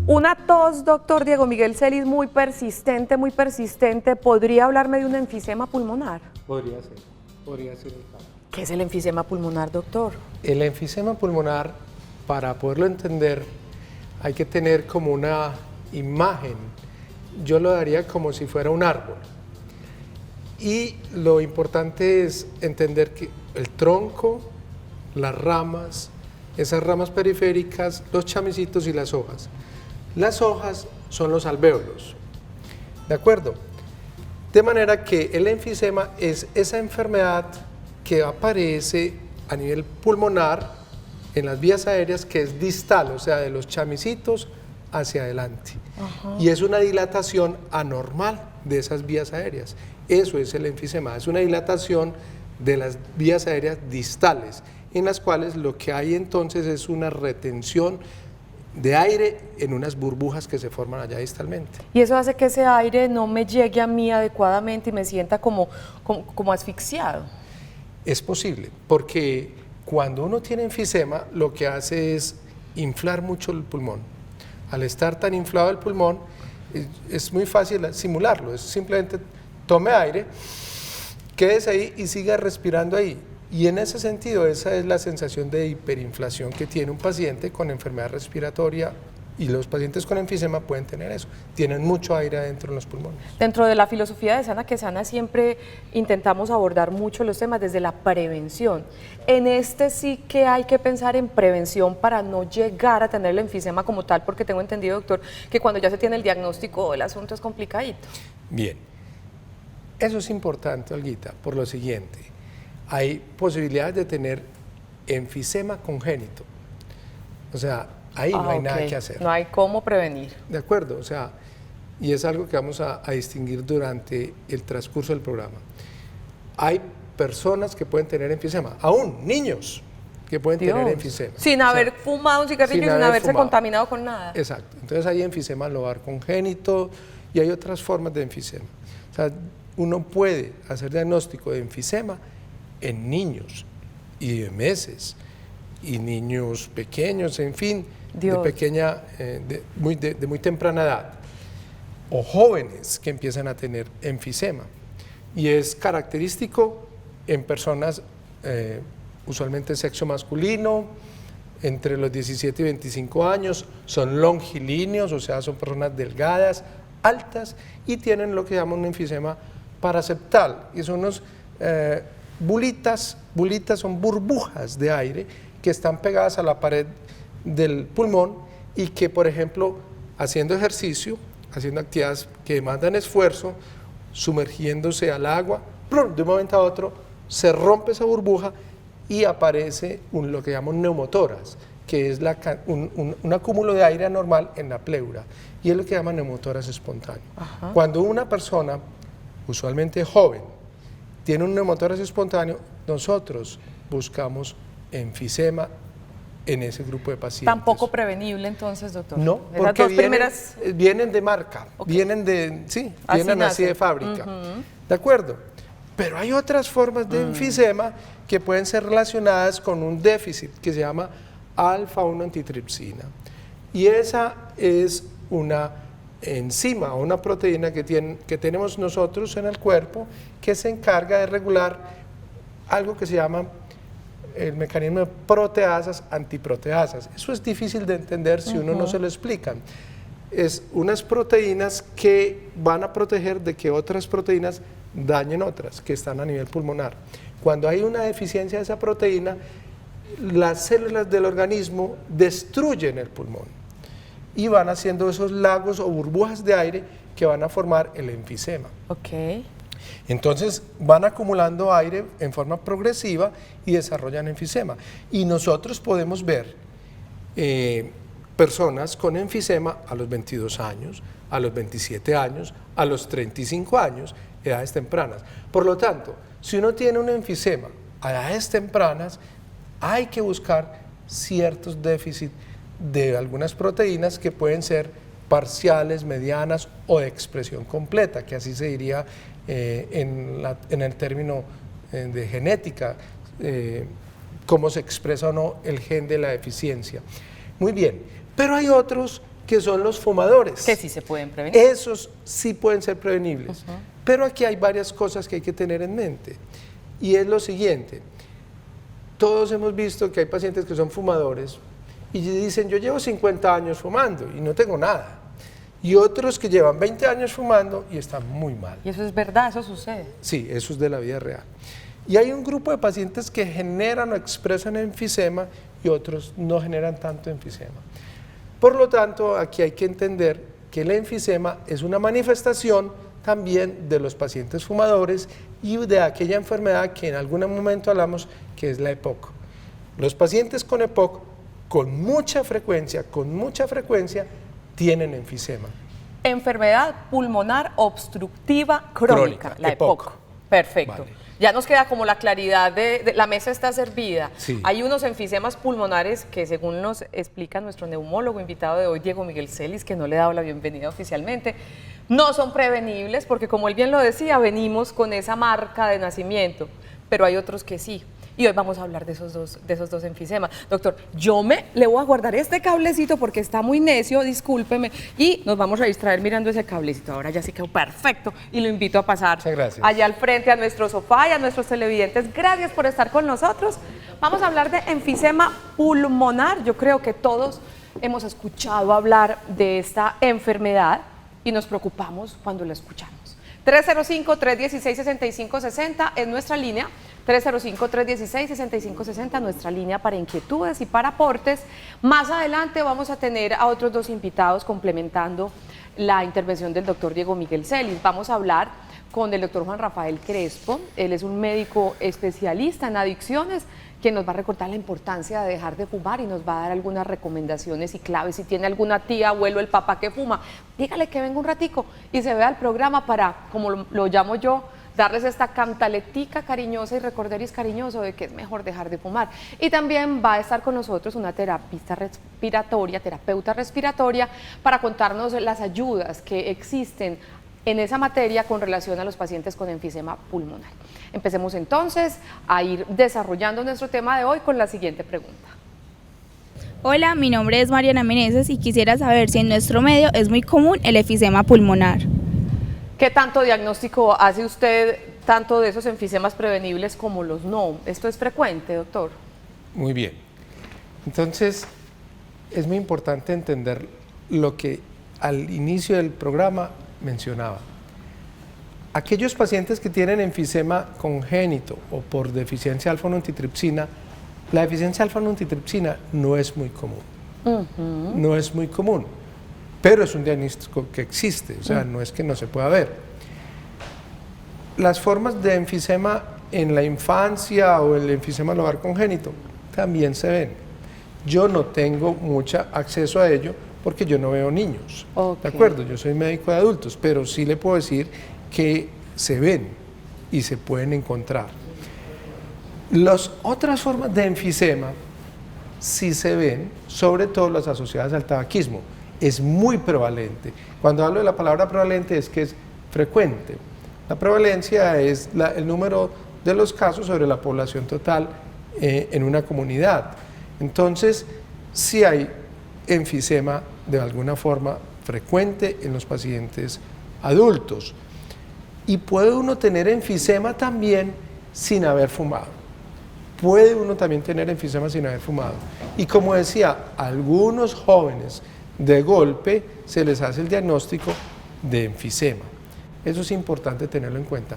Una tos, doctor Diego Miguel Celis, muy persistente, ¿podría hablarme de un enfisema pulmonar? Podría ser el caso. ¿Qué es el enfisema pulmonar, doctor? El enfisema pulmonar, para poderlo entender, hay que tener como una imagen. Yo lo daría como si fuera un árbol. Y lo importante es entender que el tronco, las ramas, esas ramas periféricas, los chamicitos y las hojas. Las hojas son los alvéolos, ¿de acuerdo? De manera que el enfisema es esa enfermedad que aparece a nivel pulmonar en las vías aéreas, que es distal, o sea, de los chamicitos hacia adelante. Ajá. Y es una dilatación anormal de esas vías aéreas. Eso es el enfisema, es una dilatación de las vías aéreas distales, en las cuales lo que hay entonces es una retención de aire en unas burbujas que se forman allá distalmente. Y eso hace que ese aire no me llegue a mí adecuadamente y me sienta como asfixiado. Es posible, porque cuando uno tiene enfisema, lo que hace es inflar mucho el pulmón. Al estar tan inflado el pulmón, es muy fácil simularlo, es simplemente tome aire, quédese ahí y siga respirando ahí. Y en ese sentido, esa es la sensación de hiperinflación que tiene un paciente con enfermedad respiratoria, y los pacientes con enfisema pueden tener eso, tienen mucho aire adentro en los pulmones. Dentro de la filosofía de Sana que Sana siempre intentamos abordar mucho los temas desde la prevención. En este sí que hay que pensar en prevención para no llegar a tener el enfisema como tal, porque tengo entendido, doctor, que cuando ya se tiene el diagnóstico el asunto es complicadito. Bien, eso es importante, Olguita, por lo siguiente. Hay posibilidades de tener enfisema congénito, o sea, ahí no hay nada que hacer. No hay cómo prevenir. De acuerdo, o sea, y es algo que vamos a distinguir durante el transcurso del programa. Hay personas que pueden tener enfisema, aún niños que pueden tener enfisema. Sin haber fumado un cigarrillo y sin haberse contaminado con nada. Exacto, entonces hay enfisema lobar congénito y hay otras formas de enfisema. O sea, uno puede hacer diagnóstico de enfisema en niños y de meses, y niños pequeños, en fin, de muy temprana edad, o jóvenes que empiezan a tener enfisema. Y es característico en personas usualmente sexo masculino, entre los 17 y 25 años, son longilíneos, o sea, son personas delgadas, altas, y tienen lo que llaman un enfisema paraseptal, y son unos bulitas son burbujas de aire que están pegadas a la pared del pulmón y que, por ejemplo, haciendo ejercicio, haciendo actividades que demandan esfuerzo, sumergiéndose al agua, de un momento a otro se rompe esa burbuja y aparece lo que llaman neumotoras, que es un acúmulo de aire anormal en la pleura, y es lo que llaman neumotoras espontáneo. Ajá. Cuando una persona, usualmente joven, tiene un neumotórax espontáneo, nosotros buscamos enfisema en ese grupo de pacientes. ¿Tampoco prevenible entonces, doctor? No, porque vienen de marca, vienen así de fábrica, ¿de acuerdo? Pero hay otras formas de enfisema que pueden ser relacionadas con un déficit que se llama alfa-1 antitripsina, y esa es una enzima o una proteína que tenemos nosotros en el cuerpo, que se encarga de regular algo que se llama el mecanismo de proteasas, antiproteasas. Eso es difícil de entender si uno no se lo explica. Es unas proteínas que van a proteger de que otras proteínas dañen otras que están a nivel pulmonar. Cuando hay una deficiencia de esa proteína, las células del organismo destruyen el pulmón y van haciendo esos lagos o burbujas de aire que van a formar el enfisema. Entonces van acumulando aire en forma progresiva y desarrollan enfisema. Y nosotros podemos ver personas con enfisema a los 22 años, a los 27 años, a los 35 años, edades tempranas. Por lo tanto, si uno tiene un enfisema a edades tempranas, hay que buscar ciertos déficits de algunas proteínas que pueden ser parciales, medianas o de expresión completa, que así se diría en el término de genética, cómo se expresa o no el gen de la deficiencia. Muy bien, pero hay otros que son los fumadores. Que sí se pueden prevenir. Esos sí pueden ser prevenibles. Pero aquí hay varias cosas que hay que tener en mente. Y es lo siguiente, todos hemos visto que hay pacientes que son fumadores y dicen, yo llevo 50 años fumando y no tengo nada. Y otros que llevan 20 años fumando y están muy mal. Y eso es verdad, eso sucede. Sí, eso es de la vida real. Y hay un grupo de pacientes que generan o expresan enfisema y otros no generan tanto enfisema. Por lo tanto, aquí hay que entender que el enfisema es una manifestación también de los pacientes fumadores y de aquella enfermedad que en algún momento hablamos que es la EPOC. Los pacientes con EPOC con mucha frecuencia tienen enfisema. Enfermedad pulmonar obstructiva crónica, la EPOC. Perfecto. Vale. Ya nos queda como la claridad de la mesa está servida. Sí. Hay unos enfisemas pulmonares que, según nos explica nuestro neumólogo invitado de hoy, Diego Miguel Celis, que no le he dado la bienvenida oficialmente, no son prevenibles porque, como él bien lo decía, venimos con esa marca de nacimiento, pero hay otros que sí. Y hoy vamos a hablar de esos dos enfisemas. Doctor, le voy a guardar este cablecito porque está muy necio, discúlpeme, y nos vamos a distraer mirando ese cablecito. Ahora ya sí quedó perfecto y lo invito a pasar allá al frente a nuestro sofá y a nuestros televidentes. Gracias por estar con nosotros. Vamos a hablar de enfisema pulmonar. Yo creo que todos hemos escuchado hablar de esta enfermedad y nos preocupamos cuando la escuchamos. 305-316-6560 es nuestra línea, 305-316-6560, nuestra línea para inquietudes y para aportes. Más adelante vamos a tener a otros dos invitados complementando la intervención del doctor Diego Miguel Celis. Vamos a hablar con el doctor Juan Rafael Crespo, él es un médico especialista en adicciones que nos va a recordar la importancia de dejar de fumar y nos va a dar algunas recomendaciones y claves. Si tiene alguna tía, abuelo, el papá que fuma, dígale que venga un ratico y se vea el programa para, como lo llamo yo, darles esta cantaletica cariñosa y recorderis cariñoso de que es mejor dejar de fumar. Y también va a estar con nosotros una terapeuta respiratoria, para contarnos las ayudas que existen en esa materia con relación a los pacientes con enfisema pulmonar. Empecemos entonces a ir desarrollando nuestro tema de hoy con la siguiente pregunta. Hola, mi nombre es Mariana Meneses y quisiera saber si en nuestro medio es muy común el enfisema pulmonar. ¿Qué tanto diagnóstico hace usted tanto de esos enfisemas prevenibles como los no? ¿Esto es frecuente, doctor? Muy bien. Entonces, es muy importante entender lo que al inicio del programa mencionaba. Aquellos pacientes que tienen enfisema congénito o por deficiencia alfa-1-antitripsina, la deficiencia alfa-1-antitripsina no es muy común. No es muy común, pero es un diagnóstico que existe, o sea, no es que no se pueda ver. Las formas de enfisema en la infancia o el enfisema lobar congénito también se ven. Yo no tengo mucho acceso a ello porque yo no veo niños, ¿de acuerdo? Yo soy médico de adultos, pero sí le puedo decir que se ven y se pueden encontrar. Las otras formas de enfisema sí se ven, sobre todo las asociadas al tabaquismo. Es muy prevalente. Cuando hablo de la palabra prevalente es que es frecuente. La prevalencia es el número de los casos sobre la población total en una comunidad. Entonces, sí hay enfisema de alguna forma frecuente en los pacientes adultos. Y puede uno tener enfisema también sin haber fumado. Puede uno también tener enfisema sin haber fumado. Y como decía, a algunos jóvenes de golpe se les hace el diagnóstico de enfisema. Eso es importante tenerlo en cuenta.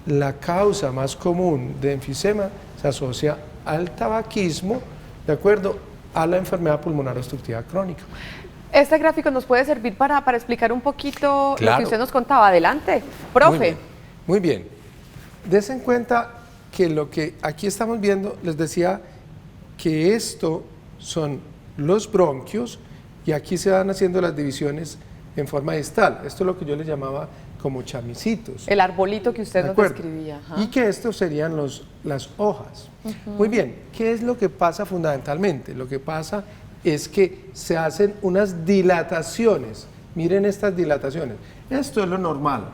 La causa más común de enfisema se asocia al tabaquismo, de acuerdo a la enfermedad pulmonar obstructiva crónica. Este gráfico nos puede servir para explicar un poquito Claro. lo que usted nos contaba. Adelante, profe. Muy bien. Des en cuenta que lo que aquí estamos viendo, les decía que esto son los bronquios y aquí se van haciendo las divisiones en forma distal. Esto es lo que yo le llamaba como chamicitos. El arbolito que usted nos describía. Ajá. Y que estos serían las hojas. Muy bien, ¿qué es lo que pasa fundamentalmente? Lo que pasa es que se hacen unas dilataciones. Miren estas dilataciones. Esto es lo normal.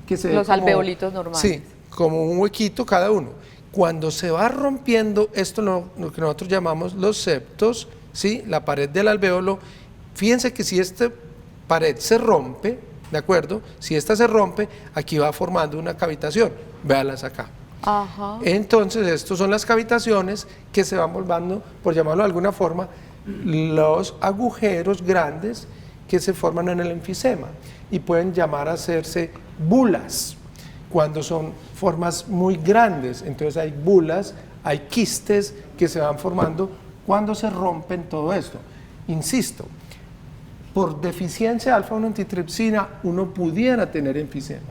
Que se los ve como, alveolitos normales. Sí, como un huequito cada uno. Cuando se va rompiendo esto, lo que nosotros llamamos los septos, ¿sí? La pared del alveolo, Fíjense que si esta pared se rompe, ¿de acuerdo? Si esta se rompe, aquí va formando una cavitación. Véalas acá. Ajá. Entonces, estas son las cavitaciones que se van volviendo, por llamarlo de alguna forma, los agujeros grandes que se forman en el enfisema y pueden llamar a hacerse bulas cuando son formas muy grandes. Entonces hay bulas, hay quistes que se van formando cuando se rompen todo esto. Insisto, por deficiencia de alfa-1 antitripsina uno pudiera tener enfisema.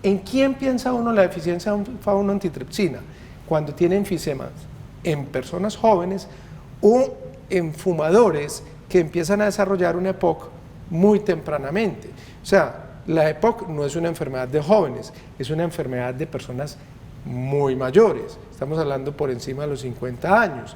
¿En quién piensa uno la deficiencia de alfa-1 antitripsina? Cuando tiene enfisema en personas jóvenes o en fumadores que empiezan a desarrollar una EPOC muy tempranamente. O sea, la EPOC no es una enfermedad de jóvenes, es una enfermedad de personas muy mayores. Estamos hablando por encima de los 50 años.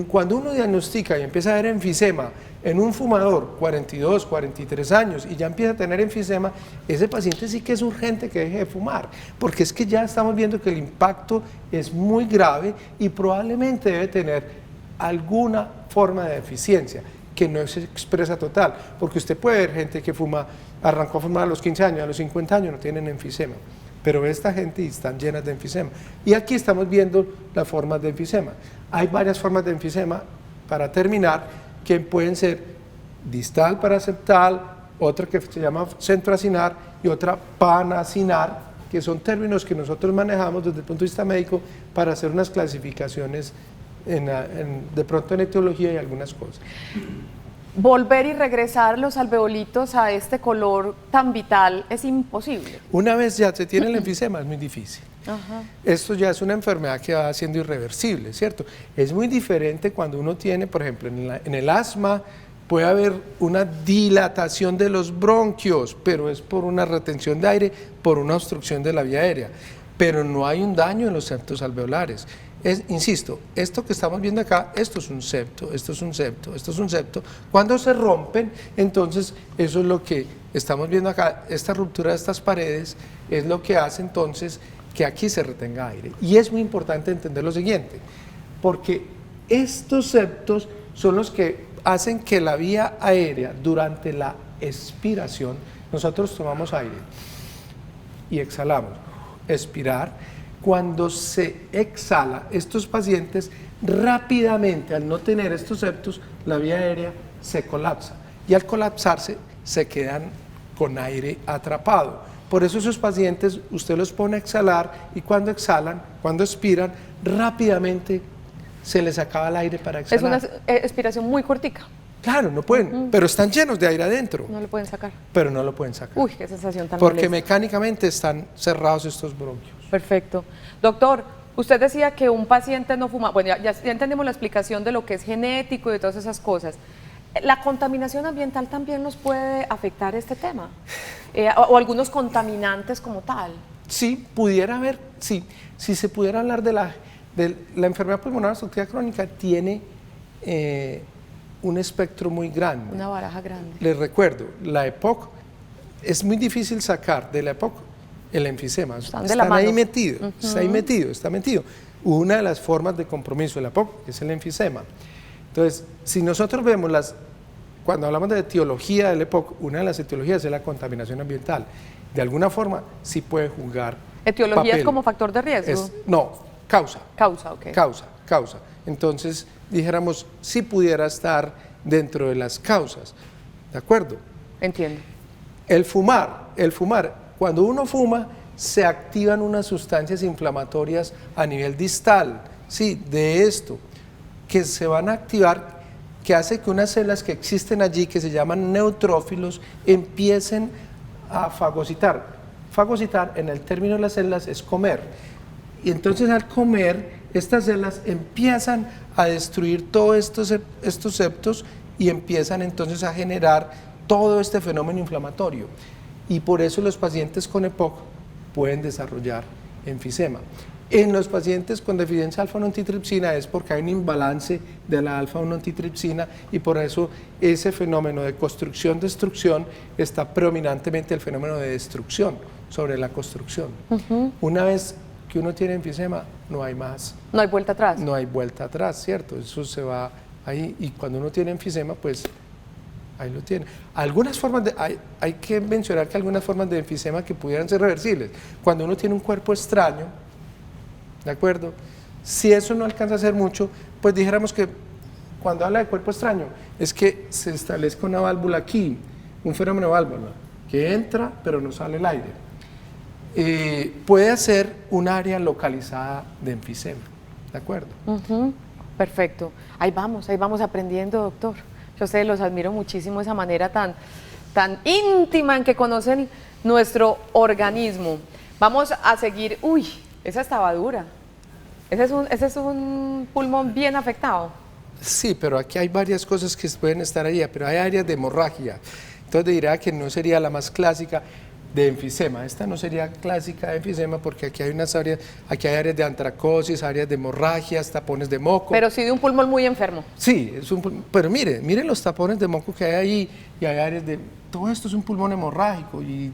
Cuando uno diagnostica y empieza a ver enfisema en un fumador, 42, 43 años, y ya empieza a tener enfisema, ese paciente sí que es urgente que deje de fumar, porque es que ya estamos viendo que el impacto es muy grave y probablemente debe tener alguna forma de deficiencia que no se expresa total, porque usted puede ver gente que arrancó a fumar a los 15 años, a los 50 años no tienen enfisema, pero esta gente están llenas de enfisema. Y aquí estamos viendo las formas de enfisema. Hay varias formas de enfisema, para terminar, que pueden ser distal paraseptal, otra que se llama centroacinar y otra panacinar, que son términos que nosotros manejamos desde el punto de vista médico para hacer unas clasificaciones de pronto en etiología y algunas cosas. Volver y regresar los alveolitos a este color tan vital es imposible. Una vez ya se tiene el enfisema es muy difícil. Ajá. Esto ya es una enfermedad que va siendo irreversible, ¿cierto? Es muy diferente cuando uno tiene, por ejemplo, en el asma puede haber una dilatación de los bronquios, pero es por una retención de aire, por una obstrucción de la vía aérea, pero no hay un daño en los septos alveolares. Insisto, esto que estamos viendo acá, esto es un septo, esto es un septo, esto es un septo. Cuando se rompen, entonces eso es lo que estamos viendo acá, esta ruptura de estas paredes es lo que hace entonces que aquí se retenga aire. Y es muy importante entender lo siguiente, porque estos septos son los que hacen que la vía aérea durante la expiración, nosotros tomamos aire y exhalamos, expirar. Cuando se exhala, estos pacientes rápidamente, al no tener estos septos, la vía aérea se colapsa y al colapsarse se quedan con aire atrapado. Por eso esos pacientes usted los pone a exhalar y cuando exhalan, cuando expiran, rápidamente se les acaba el aire para exhalar. Es una expiración muy cortica. Claro, no pueden, pero están llenos de aire adentro. No lo pueden sacar. Pero no lo pueden sacar. Uy, qué sensación tan Porque molesta. mecánicamente están cerrados estos bronquios. Perfecto. Doctor, usted decía que un paciente no fuma. Bueno, ya entendimos la explicación de lo que es genético y de todas esas cosas. ¿La contaminación ambiental también nos puede afectar este tema? O algunos contaminantes como tal. Sí, pudiera haber, sí. Si se pudiera hablar de la enfermedad pulmonar obstructiva crónica, tiene un espectro muy grande. Una baraja grande. Les recuerdo, la EPOC, es muy difícil sacar de la EPOC el enfisema. Están ahí metidos, está metido. Una de las formas de compromiso de la EPOC es el enfisema. Entonces, si nosotros vemos cuando hablamos de etiología del EPOC, una de las etiologías es la contaminación ambiental. De alguna forma, sí puede jugar ¿Etiología papel. es como factor de riesgo? No, causa. Causa, ok. Causa. Entonces, dijéramos, sí pudiera estar dentro de las causas. ¿De acuerdo? Entiendo. El fumar, cuando uno fuma, se activan unas sustancias inflamatorias a nivel distal, sí, de esto, que se van a activar, que hace que unas células que existen allí, que se llaman neutrófilos, empiecen a fagocitar. Fagocitar, en el término de las células, es comer. Y entonces al comer, estas células empiezan a destruir todos estos septos y empiezan entonces a generar todo este fenómeno inflamatorio. Y por eso los pacientes con EPOC pueden desarrollar enfisema. En los pacientes con deficiencia de alfa-1 antitripsina es porque hay un imbalance de la alfa-1 antitripsina y por eso ese fenómeno de construcción-destrucción está predominantemente el fenómeno de destrucción sobre la construcción. Una vez que uno tiene enfisema, no hay más. No hay vuelta atrás. No hay vuelta atrás, ¿cierto? Eso se va ahí, y cuando uno tiene enfisema, pues ahí lo tiene. Algunas formas hay que mencionar que algunas formas de enfisema que pudieran ser reversibles. Cuando uno tiene un cuerpo extraño, ¿de acuerdo? Si eso no alcanza a hacer mucho, pues dijéramos que cuando habla de cuerpo extraño, es que se establezca una válvula aquí, un fenómeno de válvula, que entra pero no sale el aire. Puede ser un área localizada de enfisema, ¿de acuerdo? Perfecto. Ahí vamos aprendiendo, doctor. Yo sé, los admiro muchísimo esa manera tan íntima en que conocen nuestro organismo. Vamos a seguir. Uy, esa estaba dura. Ese es un pulmón bien afectado. Sí, pero aquí hay varias cosas que pueden estar ahí, pero hay áreas de hemorragia. Entonces diría que no sería la más clásica de enfisema. Esta no sería clásica de enfisema porque aquí hay unas áreas, aquí hay áreas de antracosis, áreas de hemorragias, tapones de moco. Pero sí de un pulmón muy enfermo. Sí, pero mire los tapones de moco que hay ahí y hay áreas de... Todo esto es un pulmón hemorrágico y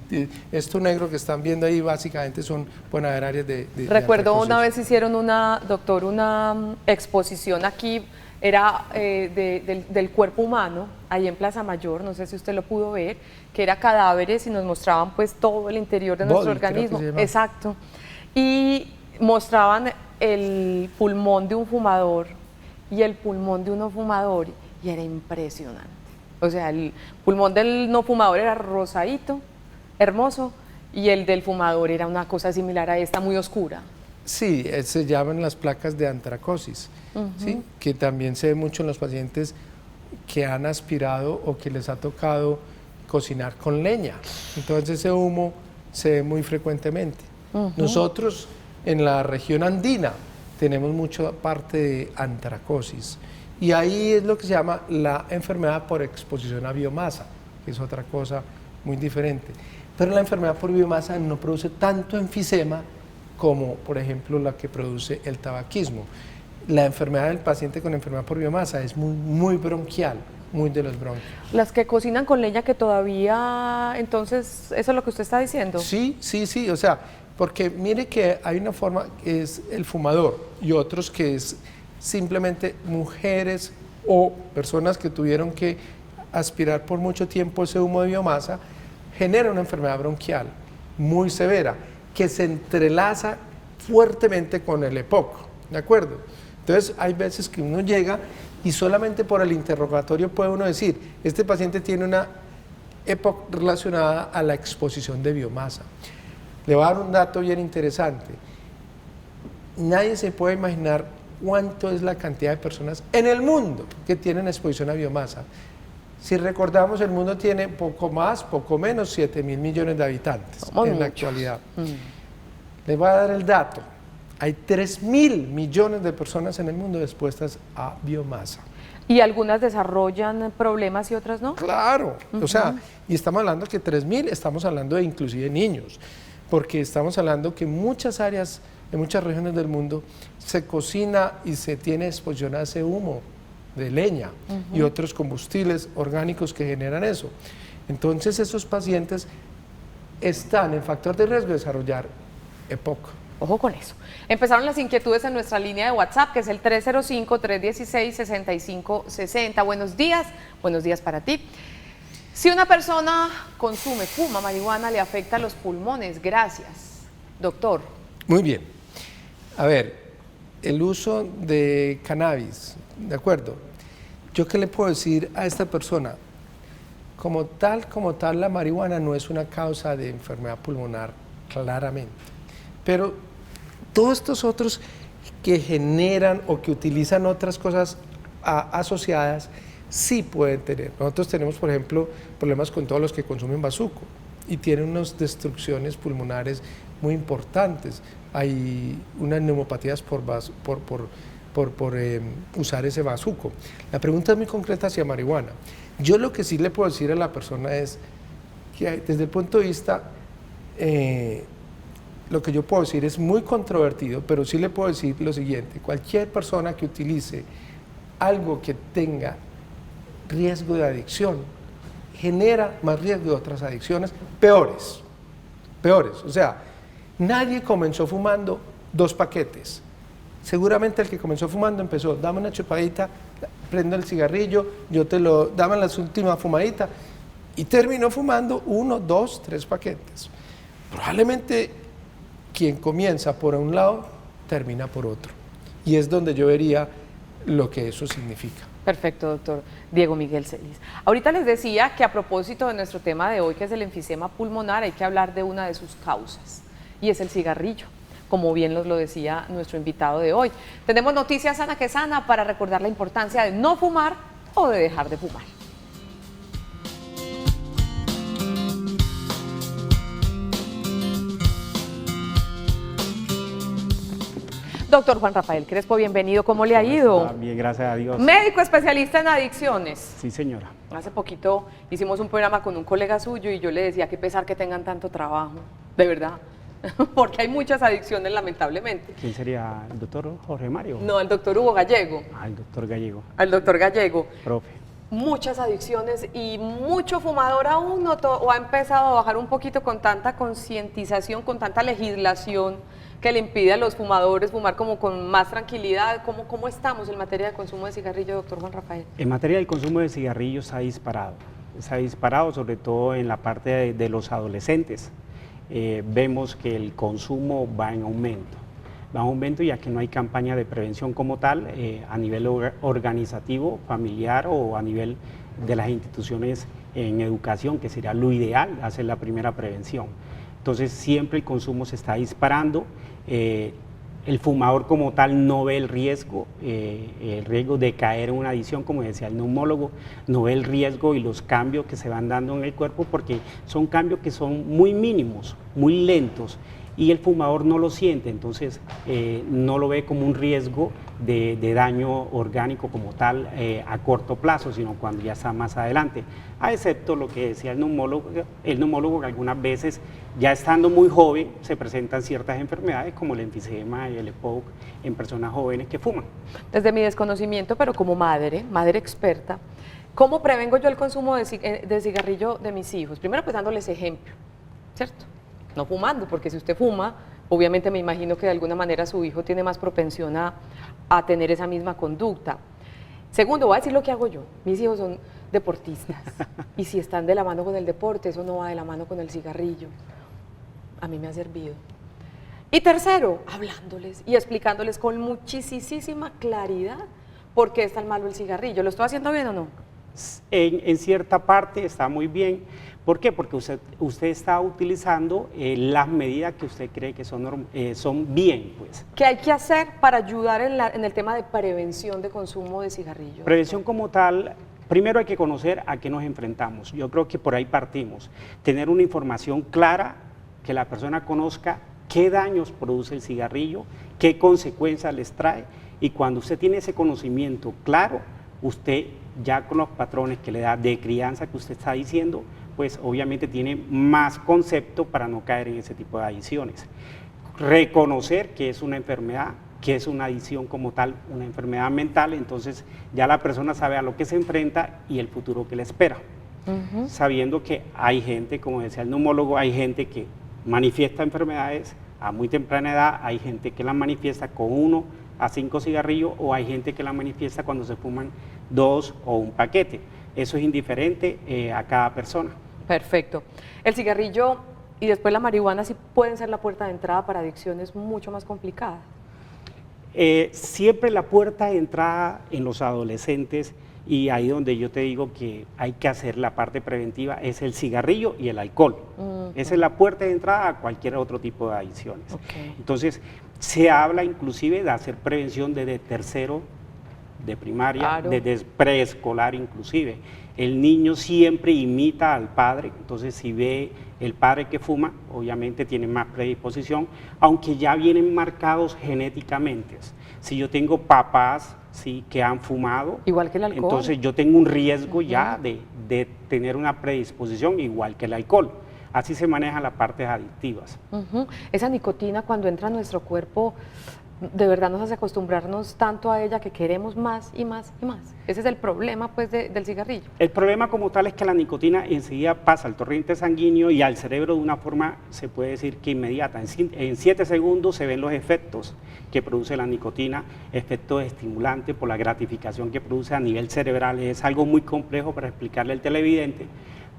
esto negro que están viendo ahí básicamente pueden haber áreas de Recuerdo antracosis. una vez hicieron una exposición aquí, era del cuerpo humano, ahí en Plaza Mayor, no sé si usted lo pudo ver, que era cadáveres y nos mostraban pues todo el interior de nuestro Body, creo que organismo. se llama. Exacto. Y mostraban el pulmón de un fumador y el pulmón de un no fumador y era impresionante. O sea, el pulmón del no fumador era rosadito, hermoso, y el del fumador era una cosa similar a esta, muy oscura. Sí, se llaman las placas de antracosis, ¿sí? Que también se ve mucho en los pacientes que han aspirado o que les ha tocado cocinar con leña. Entonces ese humo se ve muy frecuentemente. Nosotros en la región andina tenemos mucha parte de antracosis y ahí es lo que se llama la enfermedad por exposición a biomasa, que es otra cosa muy diferente. Pero la enfermedad por biomasa no produce tanto enfisema como, por ejemplo, la que produce el tabaquismo. La enfermedad del paciente con enfermedad por biomasa es muy bronquial, muy de los bronquios. Las que cocinan con leña que todavía, entonces, ¿eso es lo que usted está diciendo? Sí, o sea, porque mire que hay una forma que es el fumador y otros que es simplemente mujeres o personas que tuvieron que aspirar por mucho tiempo ese humo de biomasa, genera una enfermedad bronquial muy severa que se entrelaza fuertemente con el EPOC, ¿de acuerdo? Entonces hay veces que uno llega y solamente por el interrogatorio puede uno decir, este paciente tiene una EPOC relacionada a la exposición de biomasa. Le voy a dar un dato bien interesante. Nadie se puede imaginar cuánto es la cantidad de personas en el mundo que tienen exposición a biomasa. Si recordamos, el mundo tiene poco más, poco menos, 7.000 millones de habitantes en la actualidad. Les voy a dar el dato. Hay 3.000 millones de personas en el mundo expuestas a biomasa. ¿Y algunas desarrollan problemas y otras no? Claro, o sea, y estamos hablando que 3.000, estamos hablando de inclusive niños, porque estamos hablando que en muchas áreas, en muchas regiones del mundo, se cocina y se tiene exposición a ese humo de leña y otros combustibles orgánicos que generan eso. Entonces esos pacientes están en factor de riesgo de desarrollar EPOC. Ojo con eso. Empezaron las inquietudes en nuestra línea de WhatsApp, que es el 305-316-6560. Buenos días para ti. Si una persona fuma marihuana, le afecta los pulmones. Gracias, doctor. Muy bien. A ver, el uso de cannabis, ¿de acuerdo? ¿Yo qué le puedo decir a esta persona? Como tal, la marihuana no es una causa de enfermedad pulmonar, claramente. Pero todos estos otros que generan o que utilizan otras cosas asociadas, sí pueden tener. Nosotros tenemos, por ejemplo, problemas con todos los que consumen bazuco y tienen unas destrucciones pulmonares muy importantes. Hay unas neumopatías por usar ese bazuco. La pregunta es muy concreta hacia marihuana. Yo lo que sí le puedo decir a la persona es que desde el punto de vista, lo que yo puedo decir es muy controvertido, pero sí le puedo decir lo siguiente: cualquier persona que utilice algo que tenga riesgo de adicción genera más riesgo de otras adicciones peores. O sea, nadie comenzó fumando 2 paquetes Seguramente el que comenzó fumando empezó, dame una chupadita, prendo el cigarrillo, dame las últimas fumaditas, y terminó fumando 1, 2, 3 paquetes. Probablemente quien comienza por un lado, termina por otro. Y es donde yo vería lo que eso significa. Perfecto, doctor Diego Miguel Celis. Ahorita les decía que a propósito de nuestro tema de hoy, que es el enfisema pulmonar, hay que hablar de una de sus causas, y es el cigarrillo, como bien nos lo decía nuestro invitado de hoy. Tenemos noticias sana que sana para recordar la importancia de no fumar o de dejar de fumar. Doctor Juan Rafael Crespo, bienvenido. ¿Cómo le ha ido? Bien, gracias a Dios. Médico especialista en adicciones. Sí, señora. Hace poquito hicimos un programa con un colega suyo y yo le decía, qué pesar que tengan tanto trabajo, de verdad, porque hay muchas adicciones lamentablemente. ¿Quién sería? ¿El doctor Jorge Mario? No, el doctor Hugo Gallego. Ah, el doctor Gallego. Al doctor Gallego. Profe. Muchas adicciones y mucho fumador aún o ha empezado a bajar un poquito con tanta concientización, con tanta legislación que le impide a los fumadores fumar como con más tranquilidad. ¿Cómo estamos en materia de consumo de cigarrillo, doctor Juan Rafael? En materia del consumo de cigarrillos se ha disparado. Se ha disparado sobre todo en la parte de los adolescentes. Vemos que el consumo va en aumento. Va en aumento ya que no hay campaña de prevención como tal a nivel organizativo, familiar o a nivel de las instituciones en educación, que sería lo ideal, hacer la primera prevención. Entonces siempre el consumo se está disparando, el fumador como tal no ve el riesgo de caer en una adicción, como decía el neumólogo, no ve el riesgo y los cambios que se van dando en el cuerpo porque son cambios que son muy mínimos, muy lentos y el fumador no lo siente, entonces no lo ve como un riesgo de daño orgánico como tal a corto plazo, sino cuando ya está más adelante, a excepto lo que decía el neumólogo que algunas veces ya estando muy joven se presentan ciertas enfermedades como el enfisema y el EPOC en personas jóvenes que fuman. Desde mi desconocimiento, pero como madre experta, ¿cómo prevengo yo el consumo de cigarrillo de mis hijos? Primero pues dándoles ejemplo, ¿cierto? No fumando, porque si usted fuma, obviamente me imagino que de alguna manera su hijo tiene más propensión a tener esa misma conducta. Segundo, voy a decir lo que hago yo. Mis hijos son deportistas y si están de la mano con el deporte, eso no va de la mano con el cigarrillo. A mí me ha servido. Y tercero, hablándoles y explicándoles con muchísima claridad por qué es tan malo el cigarrillo. ¿Lo estoy haciendo bien o no? En cierta parte está muy bien. ¿Por qué? Porque usted está utilizando las medidas que usted cree que son bien, pues. ¿Qué hay que hacer para ayudar en el tema de prevención de consumo de cigarrillos? Prevención como tal, primero hay que conocer a qué nos enfrentamos. Yo creo que por ahí partimos. Tener una información clara, que la persona conozca qué daños produce el cigarrillo, qué consecuencias les trae, y cuando usted tiene ese conocimiento claro, usted ya con los patrones que le da de crianza que usted está diciendo, pues obviamente tiene más concepto para no caer en ese tipo de adicciones. Reconocer que es una enfermedad, que es una adicción como tal, una enfermedad mental, entonces ya la persona sabe a lo que se enfrenta y el futuro que le espera. Sabiendo que hay gente, como decía el neumólogo, hay gente que manifiesta enfermedades a muy temprana edad, hay gente que la manifiesta con 1 a 5 cigarrillos o hay gente que la manifiesta cuando se fuman 2 o un paquete. Eso es indiferente a cada persona. Perfecto. El cigarrillo y después la marihuana sí pueden ser la puerta de entrada para adicciones mucho más complicadas. Siempre la puerta de entrada en los adolescentes, y ahí donde yo te digo que hay que hacer la parte preventiva, es el cigarrillo y el alcohol. Esa es la puerta de entrada a cualquier otro tipo de adicciones. Entonces, se habla inclusive de hacer prevención desde tercero de primaria, desde preescolar inclusive. El niño siempre imita al padre, entonces si ve el padre que fuma, obviamente tiene más predisposición, aunque ya vienen marcados genéticamente. Si yo tengo papás que han fumado, igual que el alcohol, entonces yo tengo un riesgo ya de tener una predisposición igual que el alcohol. Así se manejan las partes adictivas. Esa nicotina cuando entra a nuestro cuerpo de verdad nos hace acostumbrarnos tanto a ella que queremos más y más y más. Ese es el problema pues del cigarrillo. El problema como tal es que la nicotina enseguida pasa al torrente sanguíneo y al cerebro de una forma, se puede decir que inmediata. En 7 segundos se ven los efectos que produce la nicotina, efectos estimulantes por la gratificación que produce a nivel cerebral. Es algo muy complejo para explicarle al televidente,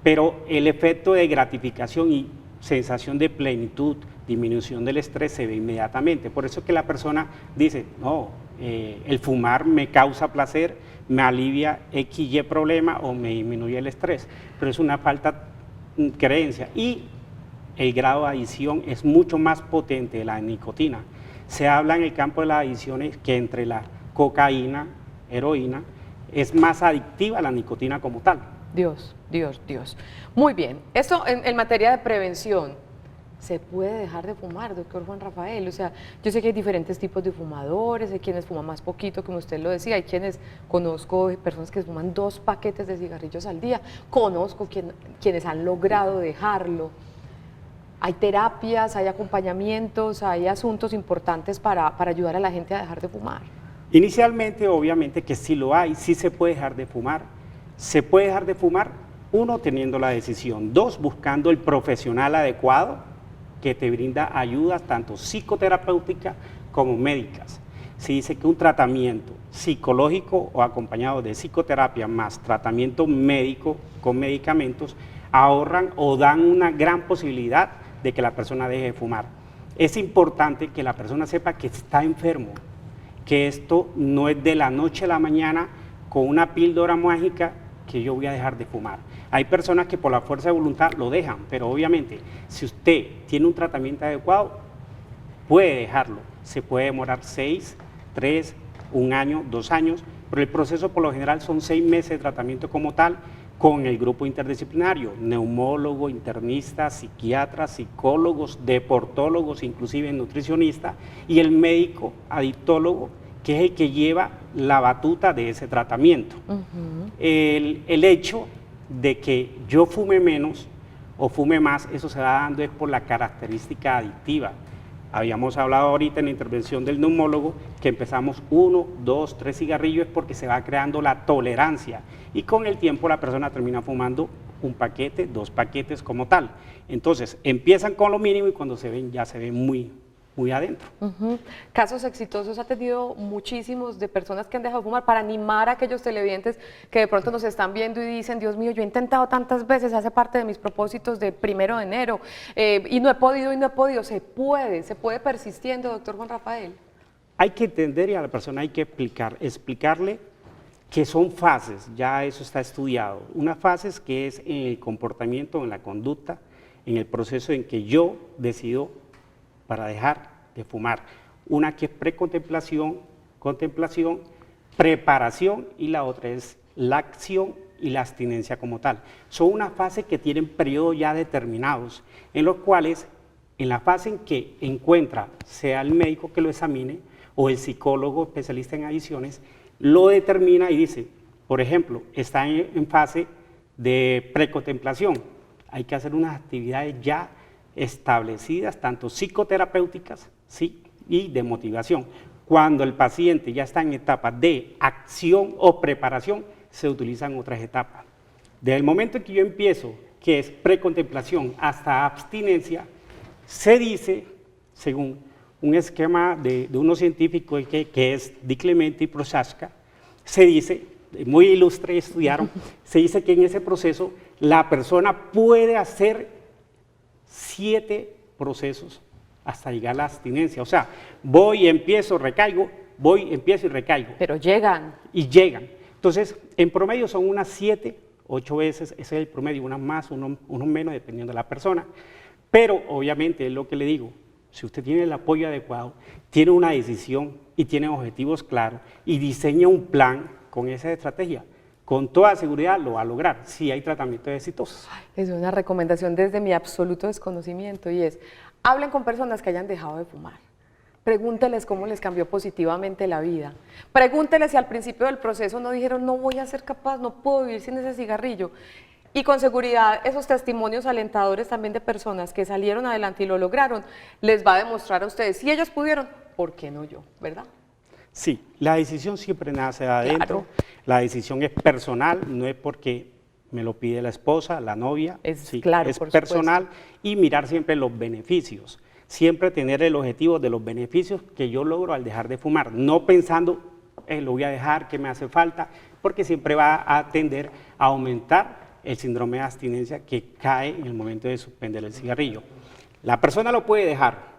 pero el efecto de gratificación y sensación de plenitud, disminución del estrés se ve inmediatamente. Por eso es que la persona dice, no, el fumar me causa placer, me alivia X, Y problema o me disminuye el estrés, pero es una falta de creencia y el grado de adicción es mucho más potente de la nicotina. Se habla en el campo de las adicciones que entre la cocaína, heroína, es más adictiva la nicotina como tal. Dios. Muy bien, esto en materia de prevención, ¿se puede dejar de fumar, doctor Juan Rafael? O sea, yo sé que hay diferentes tipos de fumadores, hay quienes fuman más poquito, como usted lo decía, hay quienes, conozco personas que fuman 2 paquetes de cigarrillos al día, conozco quienes han logrado dejarlo. Hay terapias, hay acompañamientos, hay asuntos importantes para ayudar a la gente a dejar de fumar. Inicialmente, obviamente que sí lo hay, sí se puede dejar de fumar. Se puede dejar de fumar, 1, teniendo la decisión, 2, buscando el profesional adecuado que te brinda ayudas tanto psicoterapéuticas como médicas. Se dice que un tratamiento psicológico o acompañado de psicoterapia más tratamiento médico con medicamentos ahorran o dan una gran posibilidad de que la persona deje de fumar. Es importante que la persona sepa que está enfermo, que esto no es de la noche a la mañana con una píldora mágica que yo voy a dejar de fumar. Hay personas que por la fuerza de voluntad lo dejan, pero obviamente si usted tiene un tratamiento adecuado, puede dejarlo. Se puede demorar 6, 3, 1 año, 2 años, pero el proceso por lo general son 6 meses de tratamiento como tal, con el grupo interdisciplinario, neumólogo, internista, psiquiatras, psicólogos, deportólogos, inclusive nutricionista, y el médico adictólogo, que es el que lleva la batuta de ese tratamiento. El hecho de que yo fume menos o fume más, eso se va dando es por la característica adictiva. Habíamos hablado ahorita en la intervención del neumólogo que empezamos 1, 2, 3 cigarrillos porque se va creando la tolerancia y con el tiempo la persona termina fumando 1 paquete, 2 paquetes como tal. Entonces empiezan con lo mínimo y cuando se ven ya se ven muy adentro. Casos exitosos ha tenido muchísimos de personas que han dejado de fumar para animar a aquellos televidentes que de pronto nos están viendo y dicen, Dios mío, yo he intentado tantas veces, hace parte de mis propósitos de 1 de enero y no he podido, se puede persistiendo, doctor Juan Rafael. Hay que entender y a la persona hay que explicarle que son fases, ya eso está estudiado. Una fase es que es en el comportamiento, en la conducta, en el proceso en que yo decido para dejar de fumar. Una que es precontemplación, contemplación, preparación y la otra es la acción y la abstinencia como tal. Son una fase que tienen periodos ya determinados, en los cuales, en la fase en que encuentra, sea el médico que lo examine o el psicólogo especialista en adicciones, lo determina y dice, por ejemplo, está en fase de precontemplación, hay que hacer unas actividades ya establecidas, tanto psicoterapéuticas, ¿sí?, y de motivación. Cuando el paciente ya está en etapa de acción o preparación, se utilizan otras etapas. Desde el momento en que yo empiezo, que es precontemplación, hasta abstinencia, se dice, según un esquema de unos científicos que es Di Clemente y Prochaska, se dice, muy ilustre, estudiaron, se dice que en ese proceso la persona puede hacer 7 procesos hasta llegar a la abstinencia. O sea, voy, empiezo, recaigo, voy, empiezo y recaigo. Pero llegan. Y llegan. Entonces, en promedio son unas 7, 8 veces, ese es el promedio, unas más, unos menos, dependiendo de la persona. Pero, obviamente, es lo que le digo, si usted tiene el apoyo adecuado, tiene una decisión y tiene objetivos claros y diseña un plan con esa estrategia, con toda seguridad lo va a lograr, si hay tratamientos exitosos. Es una recomendación desde mi absoluto desconocimiento y es, hablen con personas que hayan dejado de fumar, pregúnteles cómo les cambió positivamente la vida, pregúnteles si al principio del proceso no dijeron, no voy a ser capaz, no puedo vivir sin ese cigarrillo. Y con seguridad esos testimonios alentadores también de personas que salieron adelante y lo lograron, les va a demostrar a ustedes, si ellos pudieron, ¿por qué no yo? ¿Verdad? Sí, la decisión siempre nace de adentro, la decisión es personal, no es porque me lo pide la esposa, la novia, Es por personal y mirar siempre los beneficios, siempre tener el objetivo de los beneficios que yo logro al dejar de fumar, no pensando, lo voy a dejar, que me hace falta, porque siempre va a tender a aumentar el síndrome de abstinencia que cae en el momento de suspender el cigarrillo. La persona lo puede dejar,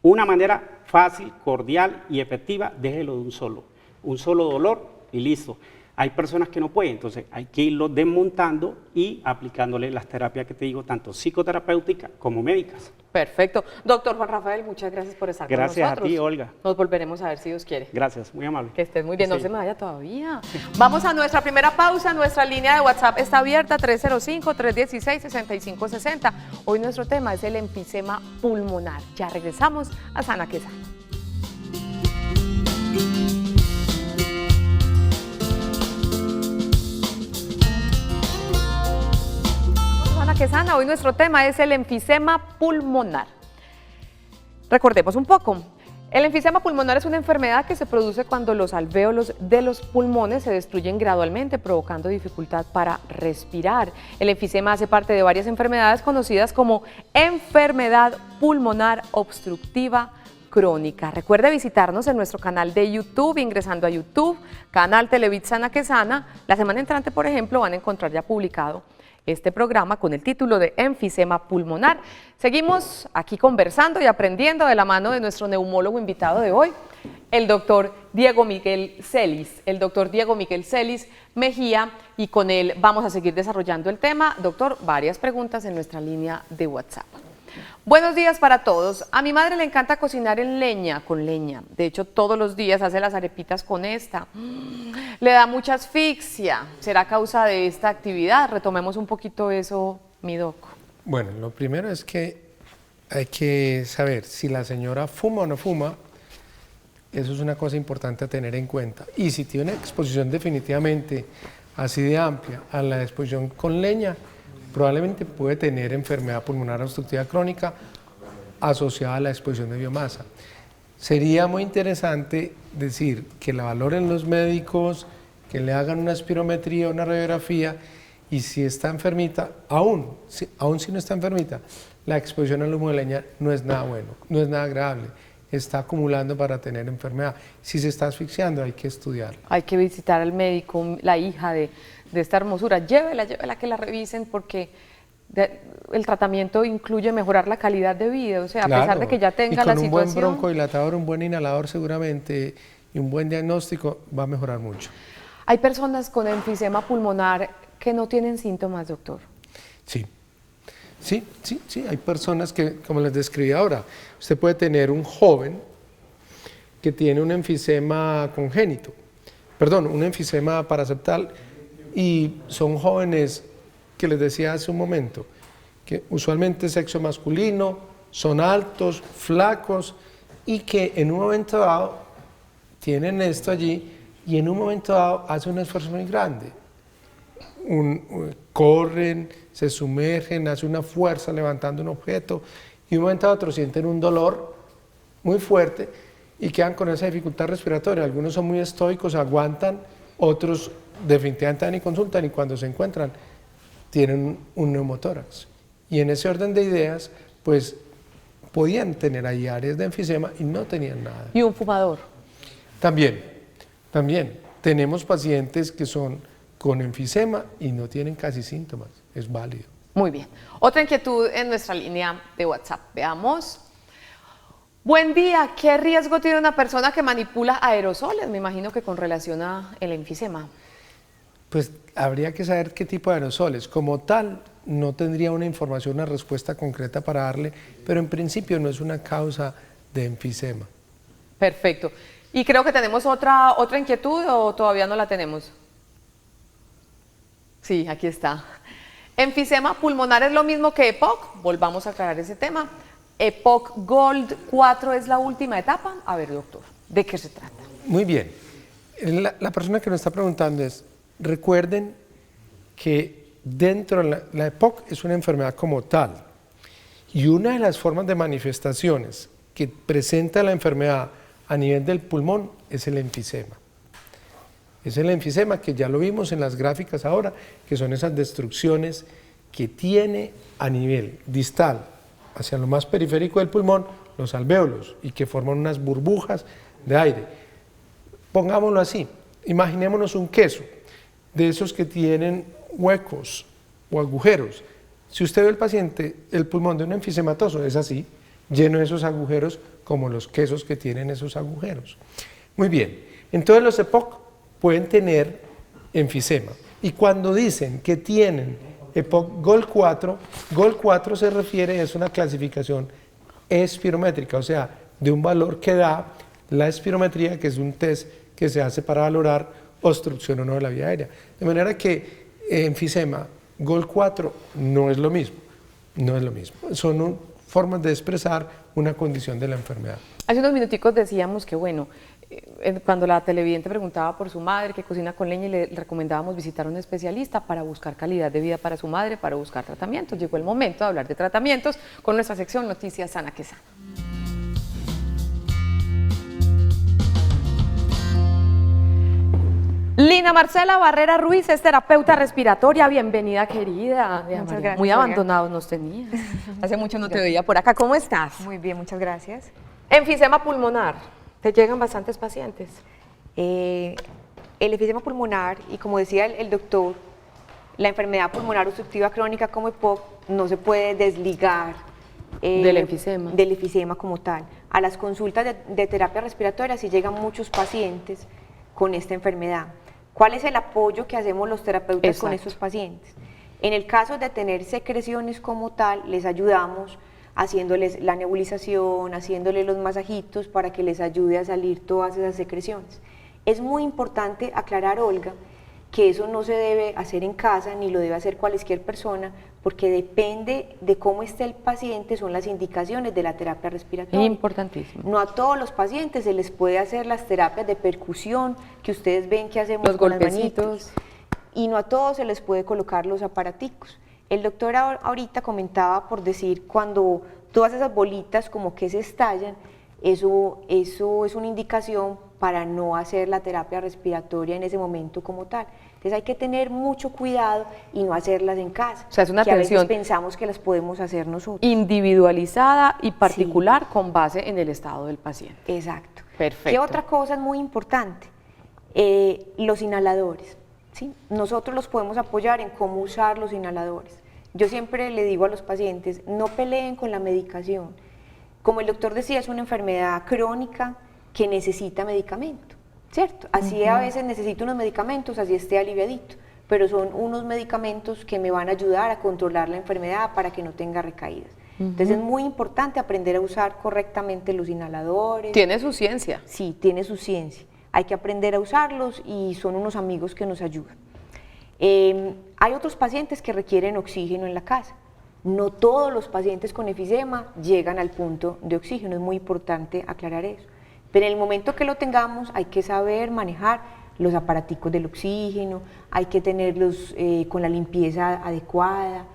una manera fácil, cordial y efectiva, déjelo de un solo dolor y listo. Hay personas que no pueden, entonces hay que irlo desmontando y aplicándole las terapias que te digo, tanto psicoterapéuticas como médicas. Perfecto. Doctor Juan Rafael, muchas gracias por estar con nosotros. Gracias a ti, Olga. Nos volveremos a ver si Dios quiere. Gracias, muy amable. Que estés muy bien, Sí. no se me vaya todavía. Vamos a nuestra primera pausa, nuestra línea de WhatsApp está abierta, 305-316-6560. Hoy nuestro tema es el enfisema pulmonar. Ya regresamos a Sana que Sana. Sana que Sana, hoy nuestro tema es el enfisema pulmonar. Recordemos un poco. El enfisema pulmonar es una enfermedad que se produce cuando los alvéolos de los pulmones se destruyen gradualmente, provocando dificultad para respirar. El enfisema hace parte de varias enfermedades conocidas como enfermedad pulmonar obstructiva crónica. Recuerde visitarnos en nuestro canal de YouTube, ingresando a YouTube, canal Televid Sana que Sana. La semana entrante, por ejemplo, van a encontrar ya publicado este programa con el título de enfisema pulmonar. Seguimos aquí conversando y aprendiendo de la mano de nuestro neumólogo invitado de hoy, el doctor Diego Miguel Celis, Mejía, y con él vamos a seguir desarrollando el tema. Doctor, varias preguntas en nuestra línea de WhatsApp. Buenos días para todos. A mi madre le encanta cocinar en leña, con leña. De hecho, todos los días hace las arepitas con esta. Le da mucha asfixia. ¿Será causa de esta actividad? Retomemos un poquito eso, mi doc. Bueno, lo primero es que hay que saber si la señora fuma o no fuma. Eso es una cosa importante a tener en cuenta. Y si tiene una exposición definitivamente así de amplia a la exposición con leña, probablemente puede tener enfermedad pulmonar obstructiva crónica asociada a la exposición de biomasa. Sería muy interesante decir que la valoren los médicos, que le hagan una espirometría, una radiografía, y si está enfermita, aún si no está enfermita, la exposición al humo de leña no es nada bueno, no es nada agradable, está acumulando para tener enfermedad. Si se está asfixiando, hay que estudiarla. Hay que visitar al médico, la hija de esta hermosura. Llévela que la revisen, porque el tratamiento incluye mejorar la calidad de vida, o sea, Claro, a pesar de que ya tenga la situación. Y con un buen broncodilatador, un buen inhalador seguramente, y un buen diagnóstico, va a mejorar mucho. Hay personas con enfisema pulmonar que no tienen síntomas, doctor. Sí, hay personas que, como les describí ahora, usted puede tener un joven que tiene un enfisema congénito, un enfisema paraseptal, y son jóvenes que les decía hace un momento, que usualmente sexo masculino, son altos, flacos, y que en un momento dado tienen esto allí, y en un momento dado hacen un esfuerzo muy grande. Corren, se sumergen, hacen una fuerza levantando un objeto, y de un momento a otro sienten un dolor muy fuerte y quedan con esa dificultad respiratoria. Algunos son muy estoicos, aguantan, otros definitivamente dan y consultan, y cuando se encuentran tienen un neumotórax. Y en ese orden de ideas, pues podían tener ahí áreas de enfisema y no tenían nada. ¿Y un fumador? También tenemos pacientes que son con enfisema y no tienen casi síntomas, es válido. Muy bien. Otra inquietud en nuestra línea de WhatsApp. Veamos. Buen día. ¿Qué riesgo tiene una persona que manipula aerosoles? Me imagino que con relación al enfisema. Pues habría que saber qué tipo de aerosoles. Como tal, no tendría una información, una respuesta concreta para darle, pero en principio no es una causa de enfisema. Perfecto. Y creo que tenemos otra inquietud, ¿o todavía no la tenemos? Sí, aquí está. ¿Enfisema pulmonar es lo mismo que EPOC? Volvamos a aclarar ese tema. EPOC Gold 4 es la última etapa. A ver, doctor, ¿de qué se trata? Muy bien. La persona que nos está preguntando es, recuerden que dentro de la EPOC es una enfermedad como tal, y una de las formas de manifestaciones que presenta la enfermedad a nivel del pulmón es el enfisema. Es el enfisema que ya lo vimos en las gráficas ahora, que son esas destrucciones que tiene a nivel distal, hacia lo más periférico del pulmón, los alvéolos, y que forman unas burbujas de aire. Pongámoslo así, imaginémonos un queso, de esos que tienen huecos o agujeros. Si usted ve el paciente, el pulmón de un enfisematoso es así, lleno de esos agujeros, como los quesos que tienen esos agujeros. Muy bien, entonces los EPOC pueden tener enfisema, y cuando dicen que tienen EPOC GOL4, GOL4 se refiere, es una clasificación espirométrica, o sea, de un valor que da la espirometría, que es un test que se hace para valorar obstrucción o no de la vía aérea. De manera que enfisema GOL4 no es lo mismo, no es lo mismo. Son formas de expresar una condición de la enfermedad. Hace unos minuticos decíamos que, bueno, cuando la televidente preguntaba por su madre que cocina con leña, y le recomendábamos visitar a un especialista para buscar calidad de vida para su madre, para buscar tratamientos. Llegó el momento de hablar de tratamientos con nuestra sección Noticias Sana que Sana. Lina Marcela Barrera Ruiz es terapeuta respiratoria. Bienvenida, querida. Muchas gracias. Muy abandonados nos tenías. Hace mucho no te veía por acá. ¿Cómo estás? Muy bien, muchas gracias. Enfisema pulmonar. Te llegan bastantes pacientes. El enfisema pulmonar, y como decía el doctor, la enfermedad pulmonar obstructiva crónica como EPOC no se puede desligar del enfisema como tal. A las consultas de terapia respiratoria sí llegan muchos pacientes con esta enfermedad. ¿Cuál es el apoyo que hacemos los terapeutas con estos pacientes? En el caso de tener secreciones como tal, les ayudamos haciéndoles la nebulización, haciéndoles los masajitos para que les ayude a salir todas esas secreciones. Es muy importante aclarar, Olga, que eso no se debe hacer en casa, ni lo debe hacer cualquier persona, porque depende de cómo esté el paciente, son las indicaciones de la terapia respiratoria. Importantísimo. No a todos los pacientes se les puede hacer las terapias de percusión que ustedes ven que hacemos los con golpecitos. las manitos, y no a todos se les puede colocar los aparaticos. El doctor ahorita comentaba, por decir, cuando todas esas bolitas como que se estallan, eso es una indicación para no hacer la terapia respiratoria en ese momento como tal. Entonces hay que tener mucho cuidado y no hacerlas en casa. O sea, es una que atención a veces pensamos que las podemos hacer nosotros. Individualizada y particular, con base en el estado del paciente. Exacto. Perfecto. ¿Qué otra cosa es muy importante? Los inhaladores. ¿Sí? Nosotros los podemos apoyar en cómo usar los inhaladores. Yo siempre le digo a los pacientes, no peleen con la medicación. Como el doctor decía, es una enfermedad crónica que necesita medicamento, ¿cierto? Así a veces necesito unos medicamentos, así esté aliviadito, pero son unos medicamentos que me van a ayudar a controlar la enfermedad para que no tenga recaídas. Entonces es muy importante aprender a usar correctamente los inhaladores. Tiene su ciencia. Sí, tiene su ciencia. Hay que aprender a usarlos y son unos amigos que nos ayudan. Hay otros pacientes que requieren oxígeno en la casa. No todos los pacientes con enfisema llegan al punto de oxígeno, es muy importante aclarar eso. Pero en el momento que lo tengamos hay que saber manejar los aparaticos del oxígeno, hay que tenerlos con la limpieza adecuada.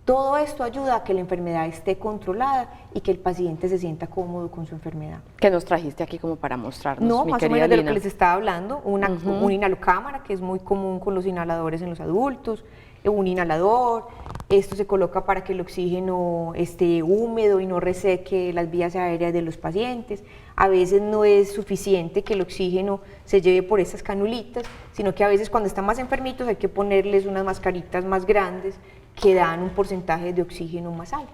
Todo esto ayuda a que la enfermedad esté controlada y que el paciente se sienta cómodo con su enfermedad. ¿Qué nos trajiste aquí como para mostrarnos, No, mi más o querida menos de lo Lina? que les estaba hablando, una inhalocámara, que es muy común con los inhaladores en los adultos, un inhalador, esto se coloca para que el oxígeno esté húmedo y no reseque las vías aéreas de los pacientes. A veces no es suficiente que el oxígeno se lleve por estas canulitas, sino que a veces cuando están más enfermitos hay que ponerles unas mascaritas más grandes que dan un porcentaje de oxígeno más alto.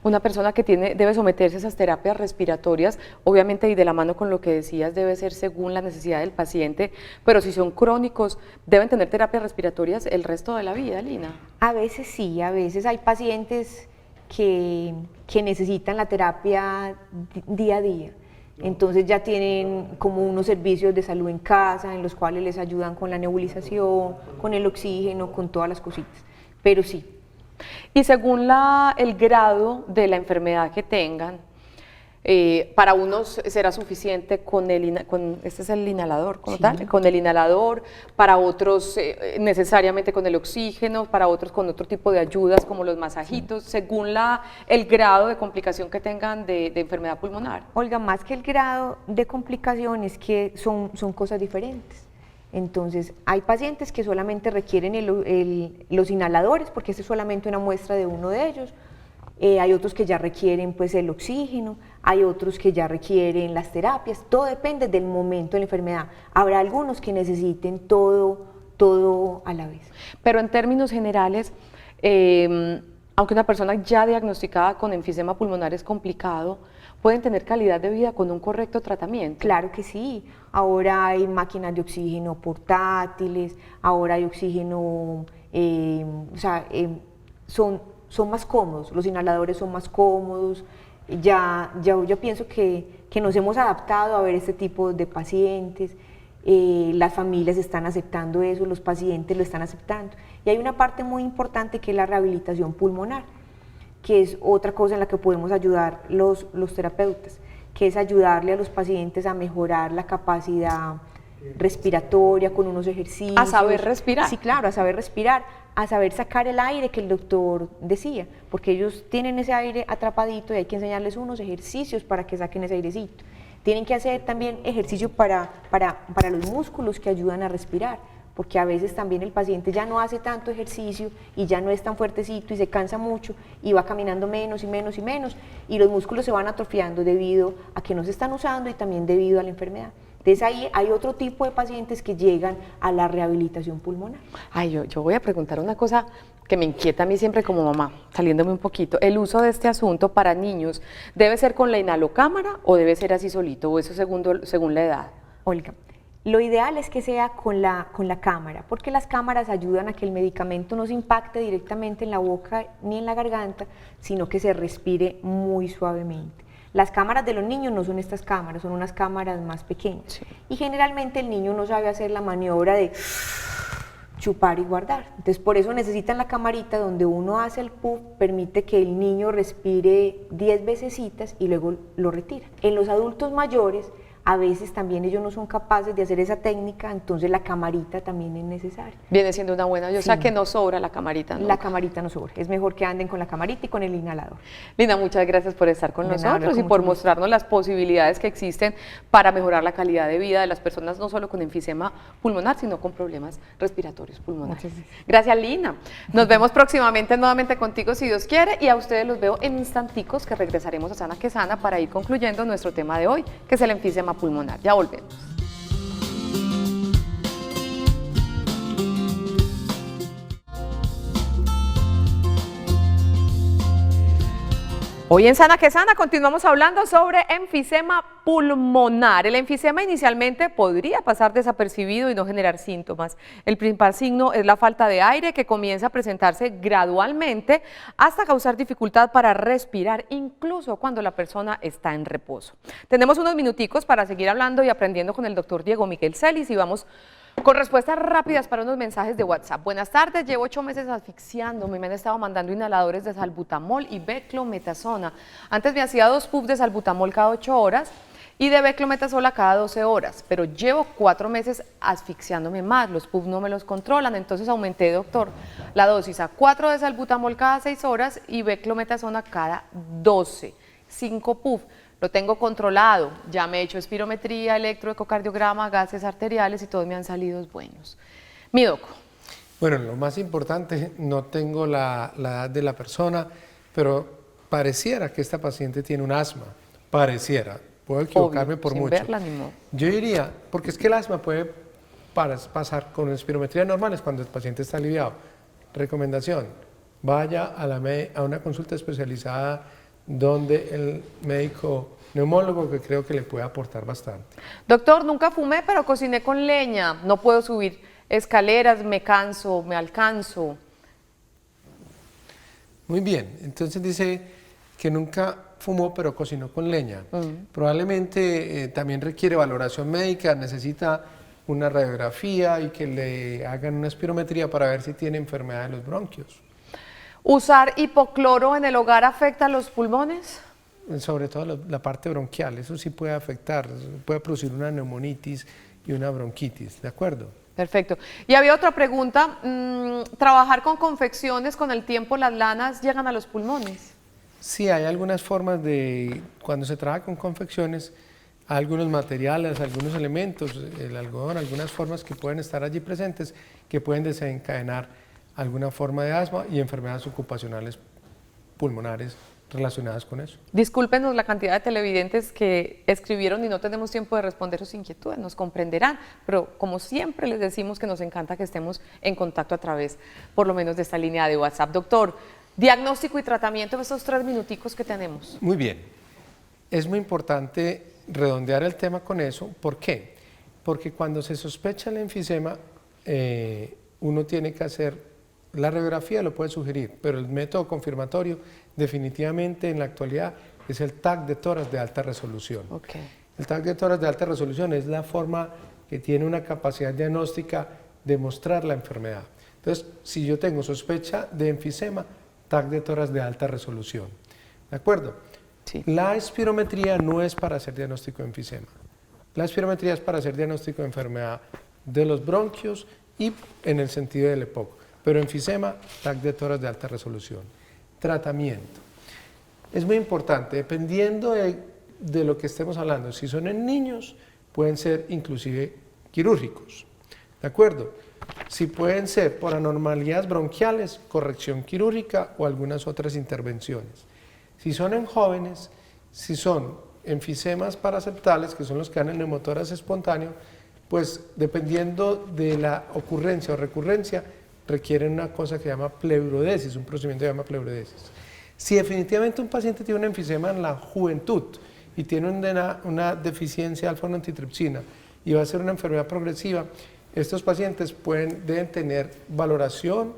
Una persona que debe someterse a esas terapias respiratorias, obviamente, y de la mano con lo que decías, debe ser según la necesidad del paciente, pero si son crónicos, ¿deben tener terapias respiratorias el resto de la vida, Lina? A veces sí, a veces hay pacientes que necesitan la terapia día a día. Entonces ya tienen como unos servicios de salud en casa en los cuales les ayudan con la nebulización, con el oxígeno, con todas las cositas, pero sí. Y según el grado de la enfermedad que tengan, Para unos será suficiente con este es el inhalador como tal, con el inhalador, para otros necesariamente con el oxígeno, para otros con otro tipo de ayudas como los masajitos, según el grado de complicación que tengan de enfermedad pulmonar. Olga, más que el grado de complicación es que son cosas diferentes. Entonces, hay pacientes que solamente requieren los inhaladores, porque esta es solamente una muestra de uno de ellos. Hay otros que ya requieren pues, el oxígeno, hay otros que ya requieren las terapias, todo depende del momento de la enfermedad. Habrá algunos que necesiten todo a la vez. Pero en términos generales, aunque una persona ya diagnosticada con enfisema pulmonar es complicado, ¿pueden tener calidad de vida con un correcto tratamiento? Claro que sí. Ahora hay máquinas de oxígeno portátiles, ahora hay oxígeno, son más cómodos, los inhaladores son más cómodos. Yo pienso que nos hemos adaptado a ver este tipo de pacientes, las familias están aceptando eso, los pacientes lo están aceptando. Y hay una parte muy importante que es la rehabilitación pulmonar, que es otra cosa en la que podemos ayudar los terapeutas, que es ayudarle a los pacientes a mejorar la capacidad respiratoria con unos ejercicios. ¿A saber respirar? Sí, claro, a saber respirar, a saber sacar el aire que el doctor decía, porque ellos tienen ese aire atrapadito y hay que enseñarles unos ejercicios para que saquen ese airecito. Tienen que hacer también ejercicio para los músculos que ayudan a respirar, porque a veces también el paciente ya no hace tanto ejercicio y ya no es tan fuertecito y se cansa mucho y va caminando menos y menos y menos y los músculos se van atrofiando debido a que no se están usando y también debido a la enfermedad. Entonces ahí hay otro tipo de pacientes que llegan a la rehabilitación pulmonar. Ay, yo voy a preguntar una cosa que me inquieta a mí siempre como mamá, saliéndome un poquito. ¿El uso de este asunto para niños debe ser con la inhalocámara o debe ser así solito, o eso según la edad? Olga, lo ideal es que sea con la cámara, porque las cámaras ayudan a que el medicamento no se impacte directamente en la boca ni en la garganta, sino que se respire muy suavemente. Las cámaras de los niños no son estas cámaras, son unas cámaras más pequeñas. Sí. Y generalmente el niño no sabe hacer la maniobra de chupar y guardar. Entonces por eso necesitan la camarita donde uno hace el puff, permite que el niño respire 10 vecesitas y luego lo retira. En los adultos mayores, a veces también ellos no son capaces de hacer esa técnica, entonces la camarita también es necesaria. Viene siendo una buena, o sea que no sobra la camarita, ¿no? La camarita no sobra, es mejor que anden con la camarita y con el inhalador. Linda, muchas gracias por estar con nosotros y por mostrarnos las posibilidades que existen para mejorar la calidad de vida de las personas, no solo con enfisema pulmonar, sino con problemas respiratorios pulmonares. Gracias, Lina. Nos vemos próximamente nuevamente contigo, si Dios quiere, y a ustedes los veo en instanticos, que regresaremos a Sana que Sana para ir concluyendo nuestro tema de hoy, que es el enfisema pulmonar. Ya volvemos. Hoy en Sana que Sana continuamos hablando sobre enfisema pulmonar. El enfisema inicialmente podría pasar desapercibido y no generar síntomas. El principal signo es la falta de aire, que comienza a presentarse gradualmente hasta causar dificultad para respirar, incluso cuando la persona está en reposo. Tenemos unos minuticos para seguir hablando y aprendiendo con el doctor Diego Miguel Celis y vamos con respuestas rápidas para unos mensajes de WhatsApp. Buenas tardes, llevo 8 meses asfixiándome, me han estado mandando inhaladores de salbutamol y beclometasona. Antes me hacía 2 puffs de salbutamol cada 8 horas y de beclometasona cada 12 horas, pero llevo 4 meses asfixiándome más, los puffs no me los controlan, entonces aumenté, doctor, la dosis a 4 de salbutamol cada 6 horas y beclometasona cada 12, 5 puffs. Lo tengo controlado, ya me he hecho espirometría, electroecocardiograma, gases arteriales y todos me han salido buenos. Mi doc. Bueno, lo más importante, no tengo la edad de la persona, pero pareciera que esta paciente tiene un asma, pareciera, puedo equivocarme por mucho. Verla, ni modo. Yo diría, porque es que el asma puede pasar con espirometría normales cuando el paciente está aliviado. Recomendación, vaya a una consulta especializada donde el médico neumólogo, que creo que le puede aportar bastante. Doctor, nunca fumé, pero cociné con leña, no puedo subir escaleras, me canso, me alcanzo. Muy bien, entonces dice que nunca fumó, pero cocinó con leña. Probablemente también requiere valoración médica, necesita una radiografía y que le hagan una espirometría para ver si tiene enfermedad de los bronquios. ¿Usar hipocloro en el hogar afecta a los pulmones? sobre todo la parte bronquial, eso sí puede afectar, puede producir una neumonitis y una bronquitis, ¿de acuerdo? Perfecto. Y había otra pregunta, ¿trabajar con confecciones con el tiempo las lanas llegan a los pulmones? Sí, hay algunas formas de, cuando se trabaja con confecciones, algunos materiales, algunos elementos, el algodón, algunas formas que pueden estar allí presentes que pueden desencadenar alguna forma de asma y enfermedades ocupacionales pulmonares relacionadas con eso. Discúlpenos la cantidad de televidentes que escribieron y no tenemos tiempo de responder sus inquietudes, nos comprenderán, pero como siempre les decimos que nos encanta que estemos en contacto a través, por lo menos, de esta línea de WhatsApp. Doctor, diagnóstico y tratamiento de estos 3 minuticos que tenemos. Muy bien, es muy importante redondear el tema con eso. ¿Por qué? Porque cuando se sospecha el enfisema, uno tiene que hacer, la radiografía lo puede sugerir, pero el método confirmatorio definitivamente en la actualidad es el TAC de tórax de alta resolución. Okay. El TAC de tórax de alta resolución es la forma que tiene una capacidad diagnóstica de mostrar la enfermedad. Entonces, si yo tengo sospecha de enfisema, TAC de tórax de alta resolución. ¿De acuerdo? Sí. La espirometría no es para hacer diagnóstico de enfisema. La espirometría es para hacer diagnóstico de enfermedad de los bronquios y en el sentido del EPOC. Pero enfisema, TAC de tórax de alta resolución. Tratamiento. Es muy importante, dependiendo de lo que estemos hablando. Si son en niños, pueden ser inclusive quirúrgicos. ¿De acuerdo? Si pueden ser por anormalidades bronquiales, corrección quirúrgica o algunas otras intervenciones. Si son en jóvenes, si son enfisemas paraseptales, que son los que dan el neumotórax espontáneo, pues dependiendo de la ocurrencia o recurrencia, requieren una cosa que se llama pleurodesis, un procedimiento que se llama pleurodesis. Si definitivamente un paciente tiene un enfisema en la juventud y tiene una deficiencia de alfa-1 y va a ser una enfermedad progresiva, estos pacientes deben tener valoración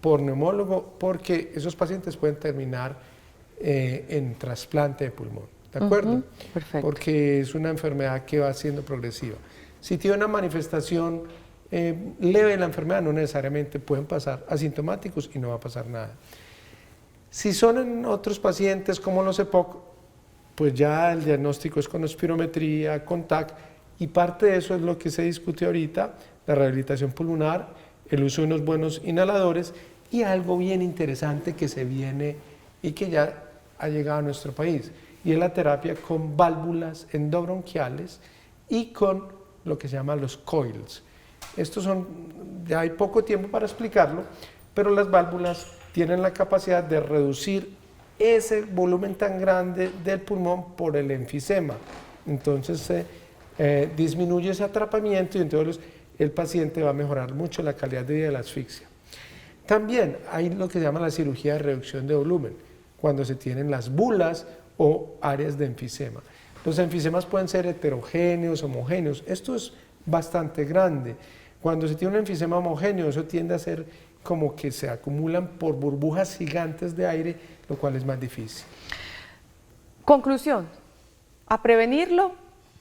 por neumólogo porque esos pacientes pueden terminar en trasplante de pulmón, ¿de acuerdo? Perfecto. Porque es una enfermedad que va siendo progresiva. Si tiene una manifestación leve de la enfermedad, no necesariamente pueden pasar asintomáticos y no va a pasar nada. Si son en otros pacientes como los EPOC, pues ya el diagnóstico es con espirometría, con TAC, y parte de eso es lo que se discute ahorita, la rehabilitación pulmonar, el uso de unos buenos inhaladores y algo bien interesante que se viene y que ya ha llegado a nuestro país, y es la terapia con válvulas endobronquiales y con lo que se llama los coils. Estos son, ya hay poco tiempo para explicarlo, pero las válvulas tienen la capacidad de reducir ese volumen tan grande del pulmón por el enfisema. Entonces se disminuye ese atrapamiento y entonces el paciente va a mejorar mucho la calidad de vida de la asfixia. También hay lo que se llama la cirugía de reducción de volumen, cuando se tienen las bulas o áreas de enfisema. Los enfisemas pueden ser heterogéneos, homogéneos. Esto es bastante grande. Cuando se tiene un enfisema homogéneo, eso tiende a ser como que se acumulan por burbujas gigantes de aire, lo cual es más difícil. Conclusión, a prevenirlo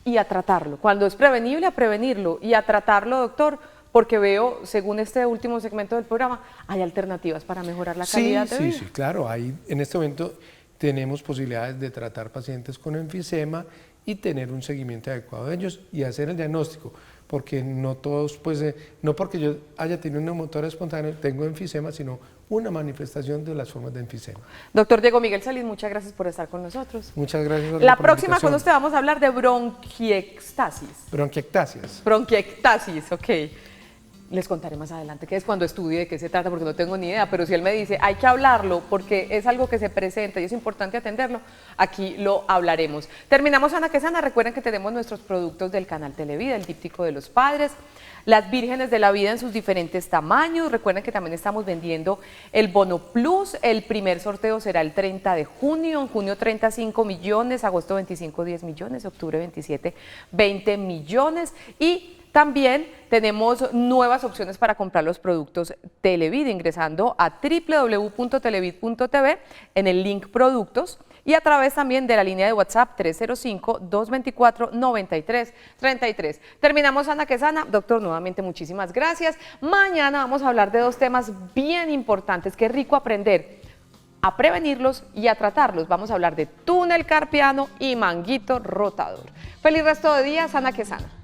y a tratarlo. Cuando es prevenible, a prevenirlo y a tratarlo, doctor, porque veo, según este último segmento del programa, hay alternativas para mejorar la calidad de vida. Sí, claro. En este momento tenemos posibilidades de tratar pacientes con enfisema y tener un seguimiento adecuado de ellos y hacer el diagnóstico, porque no todos, pues, no porque yo haya tenido un neumotórax espontáneo tengo enfisema, sino una manifestación de las formas de enfisema. Doctor Diego Miguel Salín, muchas gracias por estar con nosotros. Muchas gracias. La próxima con usted vamos a hablar de bronquiectasis. Bronquiectasias. Bronquiectasis, ok. Les contaré más adelante qué es cuando estudie de qué se trata, porque no tengo ni idea, pero si él me dice hay que hablarlo porque es algo que se presenta y es importante atenderlo, aquí lo hablaremos. Terminamos Sana que Sana. Recuerden que tenemos nuestros productos del canal Televida, el díptico de los padres, las vírgenes de la vida en sus diferentes tamaños. Recuerden que también estamos vendiendo el Bono Plus. El primer sorteo será el 30 de junio, en junio 35 millones, agosto 25 10 millones, octubre 27 20 millones y también tenemos nuevas opciones para comprar los productos Televid ingresando a www.televid.tv en el link productos y a través también de la línea de WhatsApp 305-224-9333. Terminamos Sana que Sana. Doctor, nuevamente muchísimas gracias. Mañana vamos a hablar de dos temas bien importantes. Qué rico aprender a prevenirlos y a tratarlos. Vamos a hablar de túnel carpiano y manguito rotador. Feliz resto de día, sana que sana.